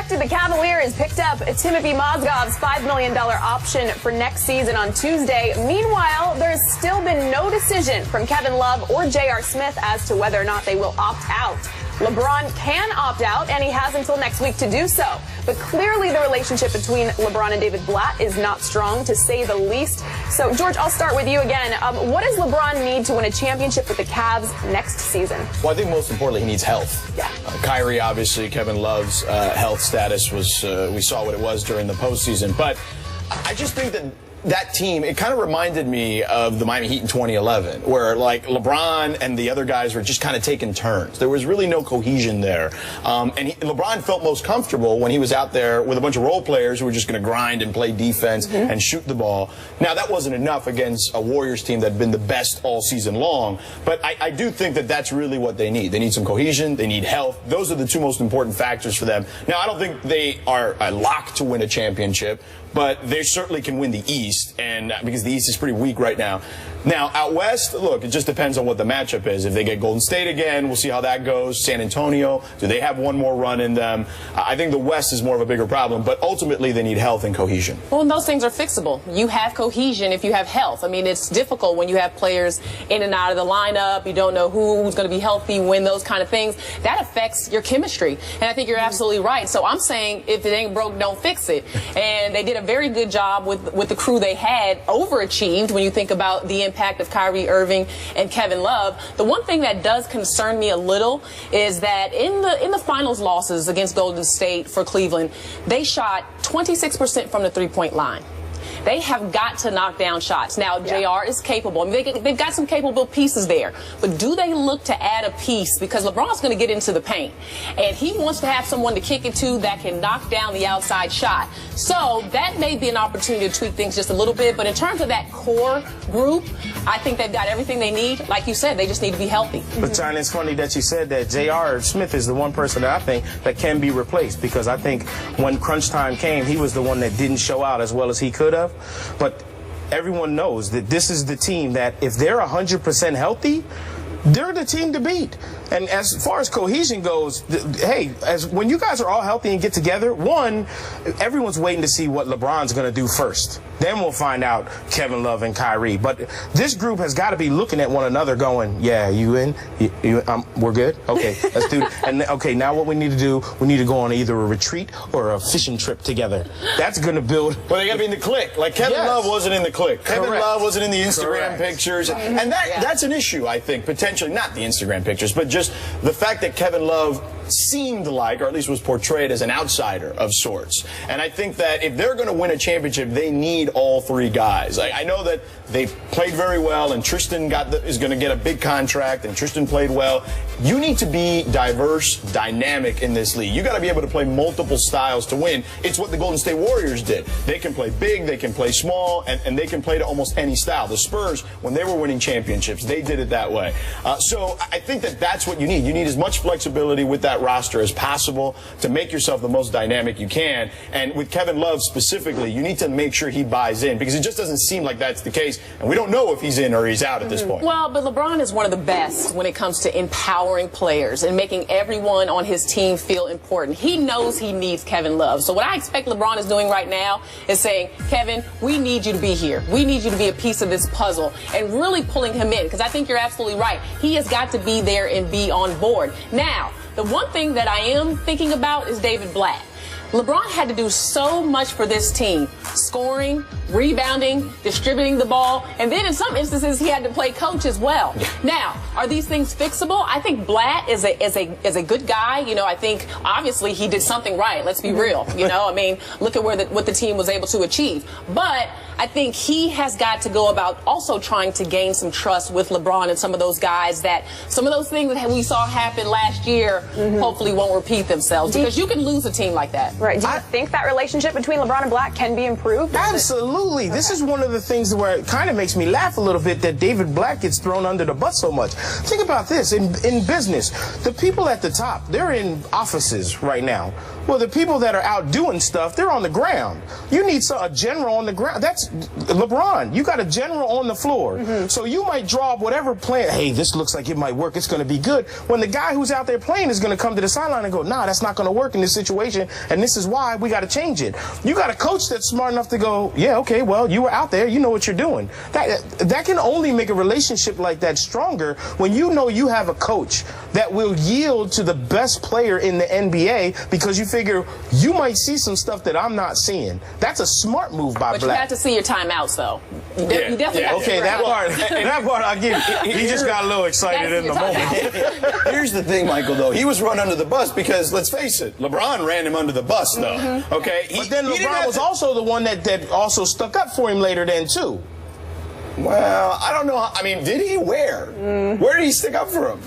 expected, the Cavaliers picked up Timothy Mozgov's $5 million option for next season on Tuesday. Meanwhile, there's still been no decision from Kevin Love or J.R. Smith as to whether or not they will opt out. LeBron can opt out, and he has until next week to do so. But clearly the relationship between LeBron and David Blatt is not strong, to say the least. So, George, I'll start with you again. What does LeBron need to win a championship with the Cavs next season? Well, I think most importantly, he needs health. Yeah. Kyrie, obviously, Kevin Love's health status was, we saw what it was during the postseason. But I just think that team, it kind of reminded me of the Miami Heat in 2011, where like LeBron and the other guys were just kind of taking turns. There was really no cohesion there. LeBron felt most comfortable when he was out there with a bunch of role players who were just going to grind and play defense and shoot the ball. Now, that wasn't enough against a Warriors team that had been the best all season long, but I do think that that's really what they need. They need some cohesion. They need health. Those are the two most important factors for them. Now, I don't think they are a lock to win a championship, but they certainly can win the East, and because the East is pretty weak right now. Now, out West, look, it just depends on what the matchup is. If they get Golden State again, we'll see how that goes. San Antonio, do they have one more run in them? I think the West is more of a bigger problem, but ultimately they need health and cohesion. Well, and those things are fixable. You have cohesion if you have health. I mean, it's difficult when you have players in and out of the lineup. You don't know who's going to be healthy, when, those kind of things. That affects your chemistry, and I think you're absolutely right. So I'm saying if it ain't broke, don't fix it. And they did a very good job with the crew they had, overachieved when you think about the impact of Kyrie Irving and Kevin Love. The one thing that does concern me a little is that in the finals losses against Golden State for Cleveland, they shot 26% from the three-point line. They have got to knock down shots. Now, JR is capable. I mean, they've got some capable pieces there. But do they look to add a piece? Because LeBron's going to get into the paint. And he wants to have someone to kick it to that can knock down the outside shot. So that may be an opportunity to tweak things just a little bit. But in terms of that core group, I think they've got everything they need. Like you said, they just need to be healthy. But, John, it's funny that you said that J.R. Smith is the one person that I think that can be replaced. Because I think when crunch time came, he was the one that didn't show out as well as he could have. But everyone knows that this is the team that if they're 100% healthy, they're the team to beat. And as far as cohesion goes, hey, when you guys are all healthy and get together, one, everyone's waiting to see what LeBron's going to do first. Then we'll find out Kevin Love and Kyrie. But this group has got to be looking at one another going, yeah, you in? We're good? Okay, let's do it. And, okay, now what we need to do, we need to go on either a retreat or a fishing trip together. That's going to build. Well, they got to be in the clique. Like Kevin Love wasn't in the clique. Kevin Love wasn't in the Instagram pictures. And that's an issue, I think, potentially. Not the Instagram pictures, but just the fact that Kevin Love seemed like, or at least was portrayed as, an outsider of sorts. And I think that if they're going to win a championship, they need all three guys. I know that they played very well, and Tristan is going to get a big contract, and Tristan played well. You need to be diverse, dynamic in this league. You got to be able to play multiple styles to win. It's what the Golden State Warriors did. They can play big, they can play small, and they can play to almost any style. The Spurs, when they were winning championships, they did it that way. So I think that that's what you need. You need as much flexibility with that roster as possible to make yourself the most dynamic you can. And with Kevin Love specifically, you need to make sure he buys in, because it just doesn't seem like that's the case. And we don't know if he's in or he's out at this point. Well, but LeBron is one of the best when it comes to empowering players and making everyone on his team feel important. He knows he needs Kevin Love. So what I expect LeBron is doing right now is saying, Kevin, we need you to be here. We need you to be a piece of this puzzle, and really pulling him in, because I think you're absolutely right. He has got to be there and be on board. Now, the one thing that I am thinking about is David Blatt. LeBron had to do so much for this team: scoring, rebounding, distributing the ball, and then in some instances he had to play coach as well. Now, are these things fixable? I think Blatt is a good guy. You know, I think obviously he did something right. Let's be real. You know, I mean, look at what the team was able to achieve. But I think he has got to go about also trying to gain some trust with LeBron and some of those guys, that some of those things that we saw happen last year hopefully won't repeat themselves, because you can lose a team like that. Right. Do you think that relationship between LeBron and Blatt can be improved? Absolutely. Okay. This is one of the things where it kind of makes me laugh a little bit that David Blatt gets thrown under the bus so much. Think about this. In business, the people at the top, they're in offices right now. Well, the people that are out doing stuff, they're on the ground. You need a general on the ground. That's LeBron. You got a general on the floor. So you might draw up whatever plan. Hey, this looks like it might work. It's going to be good. When the guy who's out there playing is going to come to the sideline and go, nah, that's not going to work in this situation, and this is why we got to change it. You got a coach that's smart enough to go, yeah, okay, well, you were out there. You know what you're doing. That can only make a relationship like that stronger when you know you have a coach that will yield to the best player in the NBA because you figure you might see some stuff that I'm not seeing. That's a smart move by But Black. you have to see your timeouts, though. You definitely have to Okay, that part I'll give you. He just got a little excited in the moment. Here's the thing, Michael, though. He was run under the bus because, let's face it, LeBron ran him under the bus, though. Okay? But then LeBron was also the one that also stuck up for him later then, too. Well, I don't know. I mean, did he? Where? Where did he stick up for him?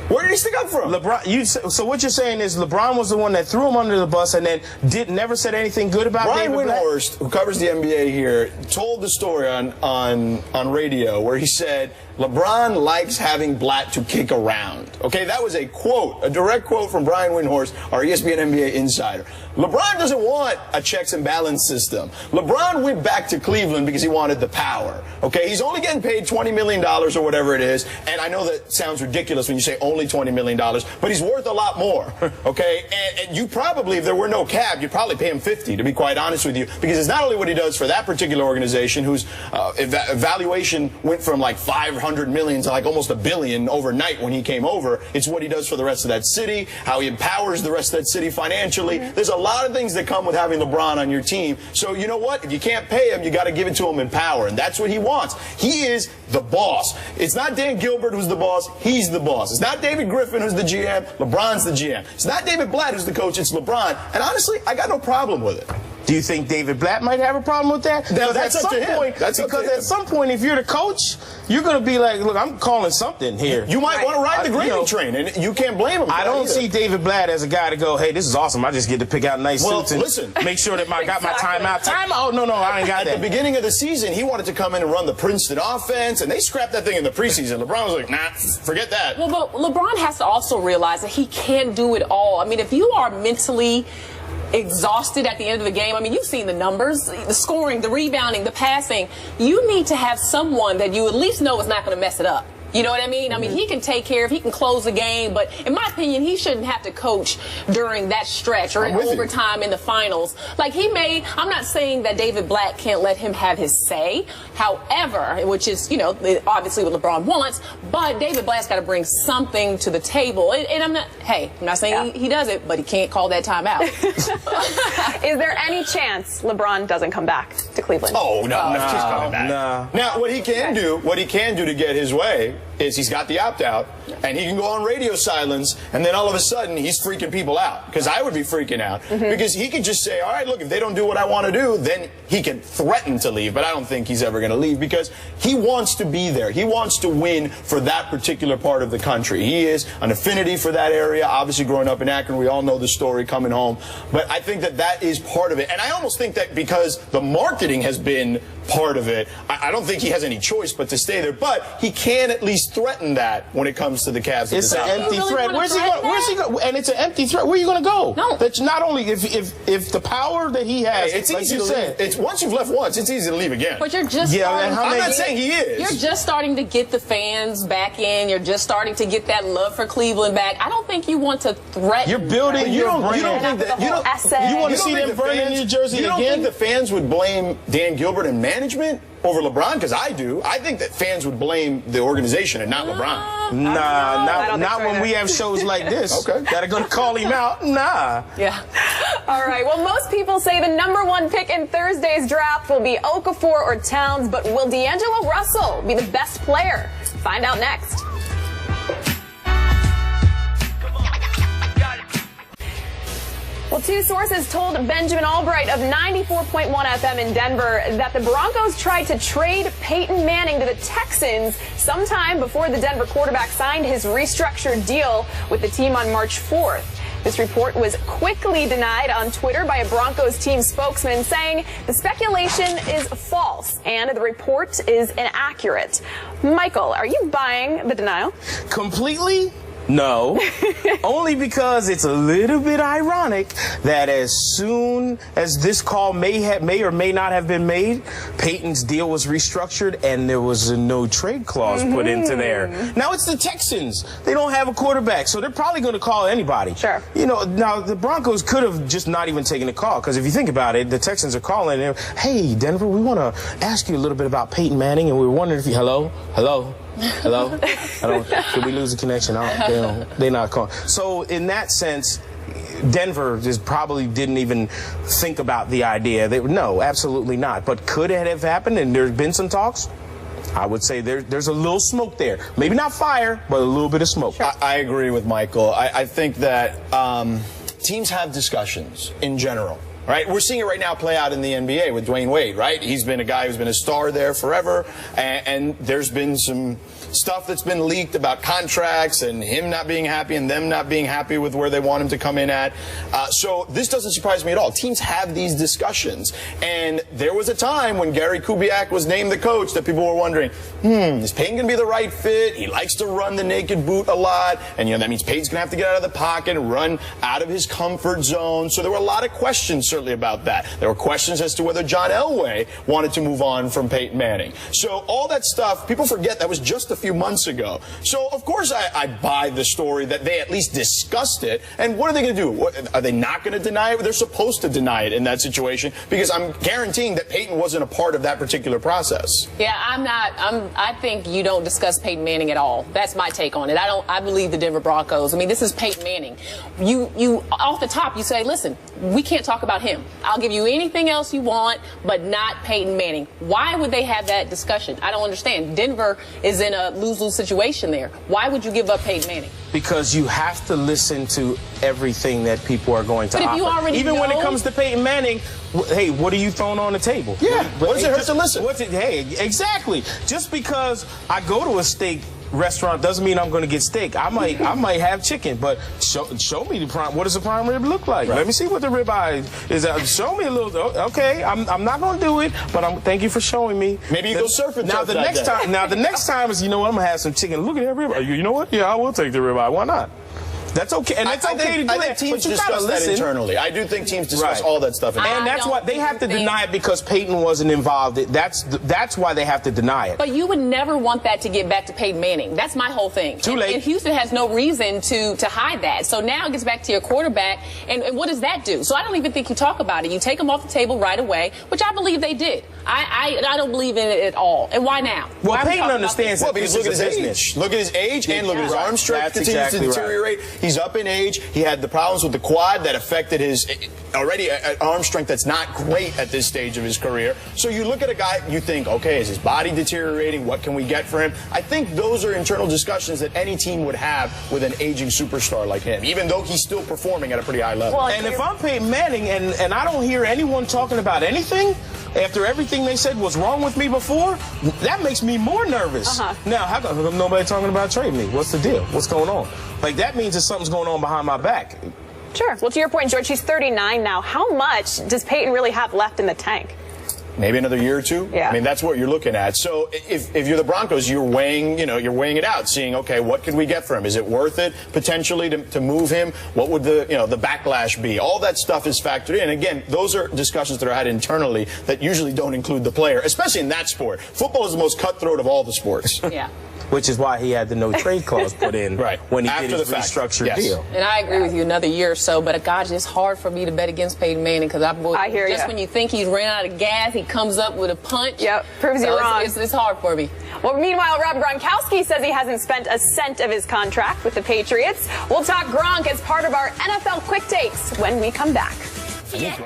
Where did he stick up for him? LeBron. So what you're saying is LeBron was the one that threw him under the bus and then never said anything good about Brian David Black? Windhorst, who covers the NBA here, told the story on radio where he said LeBron likes having Blatt to kick around. Okay, that was a quote, a direct quote from Brian Windhorst, our ESPN NBA insider. LeBron doesn't want a checks and balance system. LeBron went back to Cleveland because he wanted the power. Okay, he's only getting paid $20 million or whatever it is, and I know that sounds ridiculous when you say only $20 million, but he's worth a lot more. Okay, and you probably, if there were no cap, you'd probably pay him $50, to be quite honest with you, because it's not only what he does for that particular organization, whose evaluation went from like $500 million to like almost $1 billion overnight when he came over. It's what he does for the rest of that city, how he empowers the rest of that city financially. There's a lot of things that come with having LeBron on your team. So you know what? If you can't pay him, you got to give it to him in power, and that's what he wants. He is the boss. It's not Dan Gilbert who's the boss. He's the boss. It's not David Griffin who's the GM. LeBron's the GM. It's not David Blatt who's the coach. It's LeBron. And honestly, I got no problem with it. Do you think David Blatt might have a problem with that? That's up to him. Because at some point, if you're the coach, you're going to be like, look, I'm calling something here. You might want to ride the gravy train, and you can't blame him. I don't see David Blatt as a guy to go, hey, this is awesome. I just get to pick out nice suits and listen, make sure that I got my timeout. Timeout? No, I ain't got that. At the beginning of the season, he wanted to come in and run the Princeton offense, and they scrapped that thing in the preseason. LeBron was like, nah, forget that. Well, but LeBron has to also realize that he can't do it all. I mean, if you are mentally exhausted at the end of the game, I mean, you've seen the numbers, the scoring, the rebounding, the passing. You need to have someone that you at least know is not going to mess it up. You know what I mean? I mean, he can take care of, he can close the game, but in my opinion, he shouldn't have to coach during that stretch or in overtime in the finals. Like I'm not saying that David Blatt can't let him have his say. However, which is, you know, obviously what LeBron wants, but David Blatt's got to bring something to the table. And I'm not saying he does it, but he can't call that timeout. Is there any chance LeBron doesn't come back to Cleveland? Oh, no, he's coming back. No. Now, what he can do to get his way is he's got the opt-out, and he can go on radio silence, and then all of a sudden he's freaking people out. Because I would be freaking out. Because he could just say, all right, look, if they don't do what I want to do, then he can threaten to leave. But I don't think he's ever going to leave because he wants to be there. He wants to win for that particular part of the country. He is an affinity for that area. Obviously, growing up in Akron, we all know the story coming home. But I think that that is part of it. And I almost think that because the marketing has been part of it, I don't think he has any choice but to stay there. But he can at least threaten that when it comes to the Cavs. It's an empty threat. Where's he going? And it's an empty threat. Where are you going to go? No. That's not only if the power that he has. It's like easy you to said. leave. It's once you've left once, it's easy to leave again. But you're just I'm not saying he is. You're just starting to get the fans back in. You're just starting to get that love for Cleveland back. I don't think you want to threaten. You're building your brand. You don't think that you want to see them burn in New Jersey again? You don't think the fans would blame Dan Gilbert and management over LeBron? Because I do. I think that fans would blame the organization and not LeBron. Nah, not when we have shows like this that are going to call him out. Nah. Yeah. All right. Well, most people say the #1 pick in Thursday's draft will be Okafor or Towns, but will D'Angelo Russell be the best player? Find out next. Well, two sources told Benjamin Albright of 94.1 FM in Denver that the Broncos tried to trade Peyton Manning to the Texans sometime before the Denver quarterback signed his restructured deal with the team on March 4th. This report was quickly denied on Twitter by a Broncos team spokesman, saying the speculation is false and the report is inaccurate. Michael, are you buying the denial? Completely? No, only because it's a little bit ironic that as soon as this call may or may not have been made, Peyton's deal was restructured and there was a no trade clause put into there. Now it's the Texans. They don't have a quarterback, so they're probably going to call anybody. Sure. You know, now the Broncos could have just not even taken the call, because if you think about it, the Texans are calling and, hey, Denver, we want to ask you a little bit about Peyton Manning, and we were wondering if you, hello? Did we lose the connection? They're not calling. So in that sense, Denver just probably didn't even think about the idea. No, absolutely not. But could it have happened and there's been some talks? I would say there's a little smoke there. Maybe not fire, but a little bit of smoke. Sure. I agree with Michael. I think that teams have discussions in general. Right, we're seeing it right now play out in the NBA with Dwayne Wade, right? He's been a guy who's been a star there forever, and there's been some stuff that's been leaked about contracts and him not being happy and them not being happy with where they want him to come in at. So this doesn't surprise me at all. Teams have these discussions, and there was a time when Gary Kubiak was named the coach that people were wondering, is Peyton going to be the right fit? He likes to run the naked boot a lot, and that means Peyton's going to have to get out of the pocket and run out of his comfort zone. So there were a lot of questions certainly about that. There were questions as to whether John Elway wanted to move on from Peyton Manning. So all that stuff, people forget that was just a few months ago. So of course I buy the story that they at least discussed it. And what are they going to do? Are they not going to deny it? They're supposed to deny it in that situation, because I'm guaranteeing that Peyton wasn't a part of that particular process. Yeah, I think you don't discuss Peyton Manning at all. That's my take on it. I believe the Denver Broncos. I mean, this is Peyton Manning. You off the top, you say, listen, we can't talk about him. I'll give you anything else you want, but not Peyton Manning. Why would they have that discussion? I don't understand. Denver is in a lose-lose situation there. Why would you give up Peyton Manning? Because you have to listen to everything that people are going to offer. But if you already Even know, when it comes to Peyton Manning, hey, what are you throwing on the table? Yeah, what does it hurt to listen? Hey, exactly. Just because I go to a steak restaurant doesn't mean I'm going to get steak. I might have chicken, but show me the prime. What does the prime rib look like? Right. Let me see what the ribeye is. Show me a little. Okay, I'm not going to do it, but thank you for showing me. Maybe you go surfing. Now the next time is, you know what, I'm going to have some chicken. Look at that ribeye. You know what? Yeah, I will take the ribeye. Why not? That's okay, and it's okay to do that. I think teams discuss that internally. I do think teams discuss all that stuff internally. And that's why they have to deny it, because Peyton wasn't involved. That's why they have to deny it. But you would never want that to get back to Peyton Manning. That's my whole thing. Too late. And Houston has no reason to hide that. So now it gets back to your quarterback, and what does that do? So I don't even think you talk about it. You take him off the table right away, which I believe they did. I don't believe in it at all. And why now? Well, Peyton understands that. Well, because look at his age. Look at his age, and look at his arm strength continues to deteriorate. He's up in age. He had the problems with the quad that affected his already arm strength that's not great at this stage of his career. So you look at a guy, you think, okay, is his body deteriorating? What can we get for him? I think those are internal discussions that any team would have with an aging superstar like him, even though he's still performing at a pretty high level. Well, and if I'm Peyton Manning and I don't hear anyone talking about anything after everything they said was wrong with me before, that makes me more nervous. Now, how come nobody talking about trading me? What's the deal? What's going on? Like, that means that something's going on behind my back. Sure. Well, to your point, George, he's 39 now. How much does Peyton really have left in the tank? Maybe another year or two. Yeah. I mean, that's what you're looking at. So if you're the Broncos, you're weighing it out, seeing, okay, what could we get for him? Is it worth it potentially to move him? What would the backlash be? All that stuff is factored in. Again, those are discussions that are had internally that usually don't include the player, especially in that sport. Football is the most cutthroat of all the sports. Yeah. Which is why he had the no trade clause put in when he After did his restructured deal. And I agree with you, another year or so, but God, it's hard for me to bet against Peyton Manning, because I hear you. Just when you think he's ran out of gas, he comes up with a punch. Yep, proves you wrong. It's hard for me. Well, meanwhile, Rob Gronkowski says he hasn't spent a cent of his contract with the Patriots. We'll talk Gronk as part of our NFL Quick Takes when we come back. Yeah.